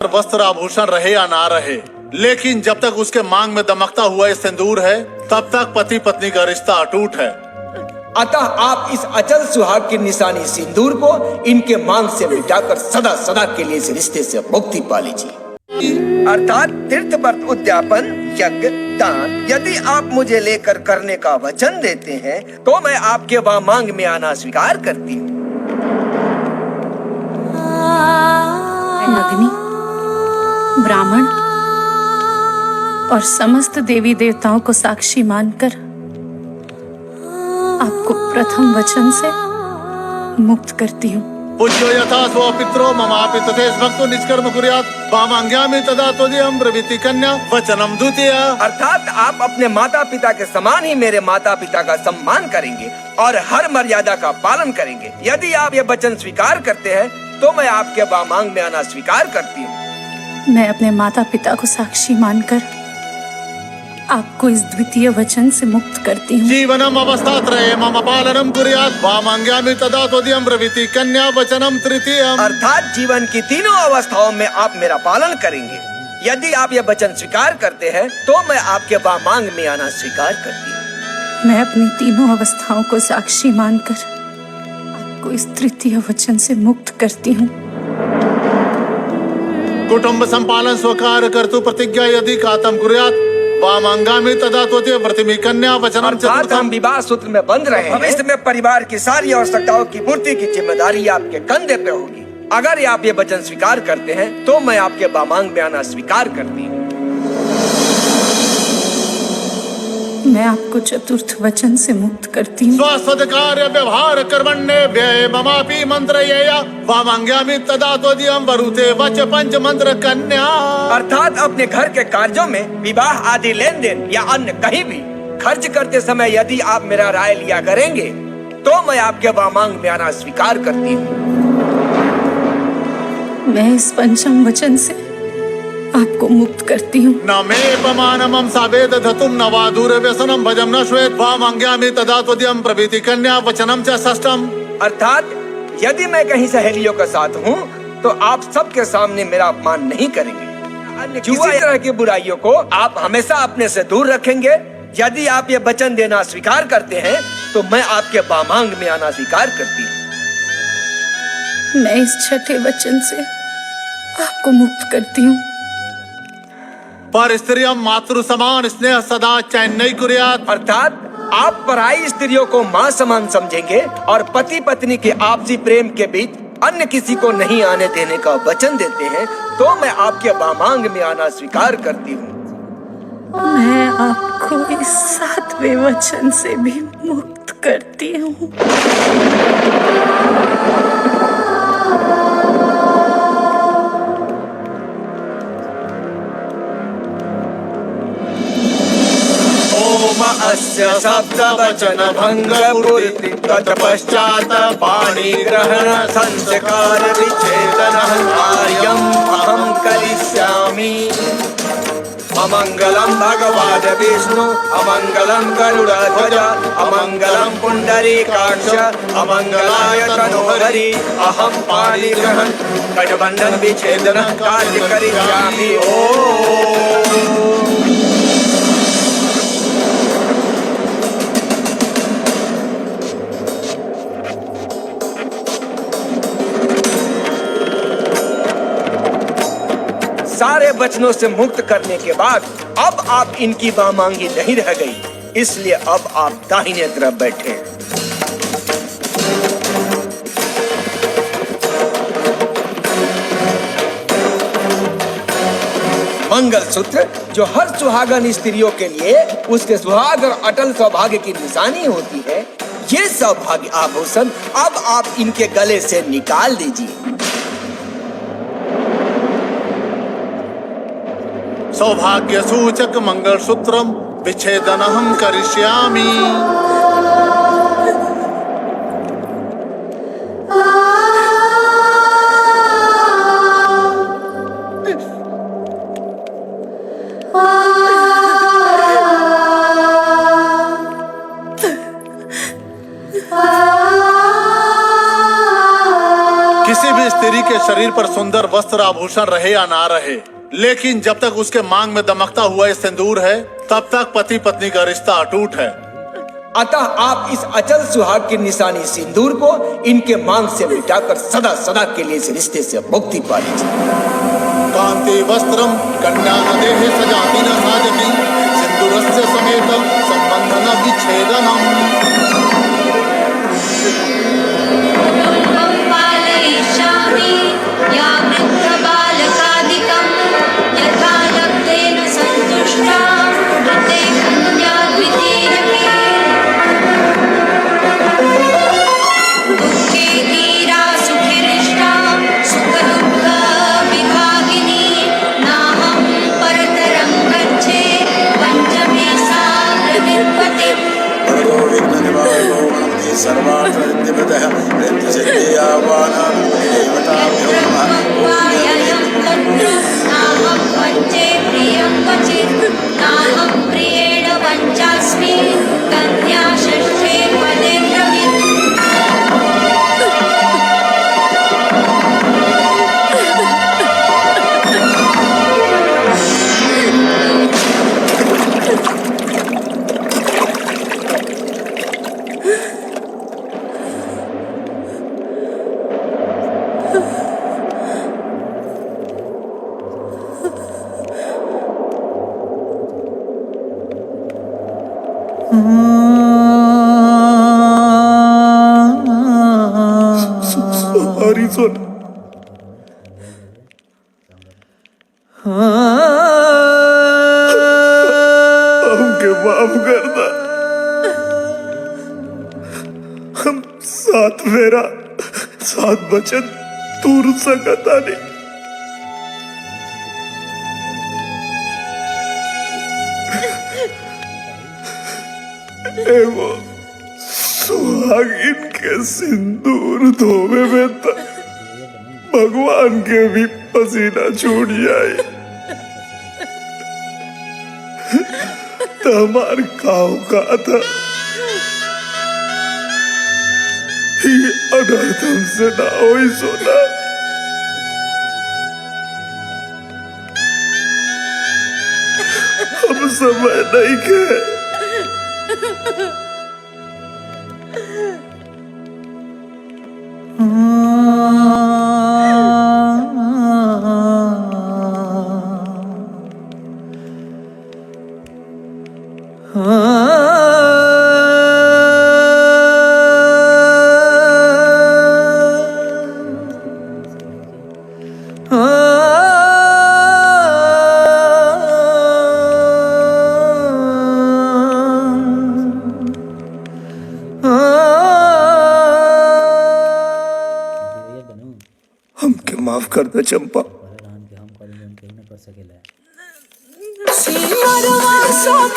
वस्त्र आभूषण रहे या ना रहे, लेकिन जब तक उसके मांग में दमकता हुआ ये सिंदूर है, तब तक पति पत्नी का रिश्ता अटूट है। अतः आप इस अचल सुहाग की निशानी सिंदूर को इनके मांग से मिटाकर सदा सदा के लिए इस रिश्ते से मुक्ति पा लीजिए। अर्थात तीर्थ व्रत, उद्यापन, यज्ञ, दान यदि आप मुझे लेकर करने का वचन देते हैं तो मैं आपके वहाँ मांग में आना स्वीकार करती हूँ। अग्नि, ब्राह्मण और समस्त देवी देवताओं को साक्षी मानकर आपको प्रथम वचन से मुक्त करती हूँ। पूज्यो यथा स्व पित्रो ममापि तथेष भक्तो निष्कर्म कुर्यात् वामांग्यामि तदा त्वदीयं ब्रवीति कन्या वचनम द्वितीय। अर्थात आप अपने माता पिता के समान ही मेरे माता पिता का सम्मान करेंगे और हर मर्यादा का पालन करेंगे। यदि आप ये वचन स्वीकार करते हैं तो मैं आपके वामांग में आना स्वीकार करती हूँ। मैं अपने माता पिता को साक्षी मानकर आपको इस द्वितीय वचन से मुक्त करती हूँ। जीवनम अवस्थात्रये मम पालनम कुर्यात् वामांग्यामि तदा त्वदीयं ब्रवीति कन्या वचनम तृतीयम्। अर्थात जीवन की तीनों अवस्थाओं में आप मेरा पालन करेंगे। यदि आप ये वचन स्वीकार करते हैं तो मैं आपके वामांग में आना स्वीकार करती हूँ। मैं अपनी तीनों अवस्थाओं को साक्षी मानकर आपको इस तृतीय वचन से मुक्त करती हूँ। कुटुंब संपालन स्वकार कर्तु प्रतिज्ञा यदि कातम कुर्यात् वामांगामि तदा त्वदीय व्रतिमि कन्या वचनम अर्थात हम चतुर्थम। विवाह सूत्र में बंध रहे हैं। भविष्य में परिवार की सारी आवश्यकताओं की पूर्ति की जिम्मेदारी आपके कंधे पे होगी। अगर आप ये वचन स्वीकार करते हैं तो मैं आपके वामांग में आना स्वीकार करती हूँ। मैं आपको चतुर्थ वचन से मुक्त करती हूँ। स्वस्वद कार्य व्यवहार कर्मण्ये व्यय ममापि मंत्रयेय वामांग्यामि तदा त्वदीयं वरुते वच पंच मंत्र कन्या। अर्थात अपने घर के कार्यों में विवाह आदि लेन देन या अन्य कहीं भी खर्च करते समय यदि आप मेरा राय लिया करेंगे तो मैं आपके वामांग में आना स्वीकार करती हूँ। मैं इस पंचम वचन से आपको मुक्त करती हूँ। न मे पमानमं सावेद धतुम न वा दूर व्यसनम भजम न श्वेत वामांग्यामि तदा त्वदीयं प्रवीति कन्या वचनम च षष्ठम। अर्थात यदि मैं कहीं सहेलियों के साथ हूँ तो आप सबके सामने मेरा अपमान नहीं करेंगे। अन्य किसी तरह की बुराइयों को आप हमेशा अपने से दूर रखेंगे। यदि आप ये वचन देना स्वीकार करते हैं तो मैं आपके वामांग में आना स्वीकार करती हूँ। मैं इस छठे वचन से आपको मुक्त करती हूँ। पर स्त्रियं मातृ समान स्नेह सदा चैन्नई कुर्यात्। अर्थात आप पराई स्त्रियों को माँ समान समझेंगे और पति पत्नी के आपसी प्रेम के बीच अन्य किसी को नहीं आने देने का वचन देते हैं तो मैं आपके वामांग में आना स्वीकार करती हूँ। मैं आपको इस सातवें वचन से भी मुक्त करती हूँ। अस्य शब्द वचन भंग पूर्ति तत्पश्चात् पाणि ग्रहण संस्कार विच्छेदन कार्यम् अहं करिष्यामि। अमंगलम भगवान् विष्णु अमंगलम गरुड़ध्वज अमंगलम पुंडरीकाक्ष अमंगलाय तनोहरि अहं पाणि ग्रहण कटबंधन विच्छेदन कार्य करिष्यामि। ओम। सारे वचनों से मुक्त करने के बाद अब आप इनकी वामांगी नहीं रह गई, इसलिए अब आप दाहिने तरफ बैठे। मंगलसूत्र जो हर सुहागन स्त्रियों के लिए उसके सुहाग और अटल सौभाग्य की निशानी होती है, ये सौभाग्य आभूषण अब आप इनके गले से निकाल दीजिए। सौभाग्य सूचक मंगलसूत्रम विच्छेदनहं करिष्यामि। किसी भी स्त्री के शरीर पर सुंदर वस्त्र आभूषण रहे या ना रहे, लेकिन जब तक उसके मांग में दमकता हुआ ये सिंदूर है, तब तक पति पत्नी का रिश्ता अटूट है। अतः आप इस अचल सुहाग की निशानी सिंदूर को इनके मांग से मिटाकर सदा सदा के लिए इस रिश्ते से मुक्ति पा लीजिए। कांति वस्त्रम कन्या देहे सजाति न साजति, सिंदूरस्य समेत संबंधन विच्छेदनम। कुटुम्बं पालयिष्यामि या वृद्धबालकादिकं, यथा लब्धेन सन्तुष्टा वृद्धे कन्या द्वितीयके। दुःखे धीरा सुखिरिष्टा सुखदुःख विभागिनी, नाहं परतरं गच्छे पञ्चमे साग्रविपते। नाहं वञ्चे प्रियं क्वचित्, नाहं प्रियेण वञ्चास्मि, कन्या षष्ठे पदे ब्रवीत्। सॉरी सोना, हमके माफ करना। हम साथ फेरा साथ बचन दूर सकता नहीं। एगो सुहागिन के सिंदूर धोवे में तो भगवान के भी पसीना छूट जाए, तो हमार काव का था ये अनर्थ हमसे ना हो सोना। हम समय नहीं के हमके माफ कर दे चंपा। सिमरवा सब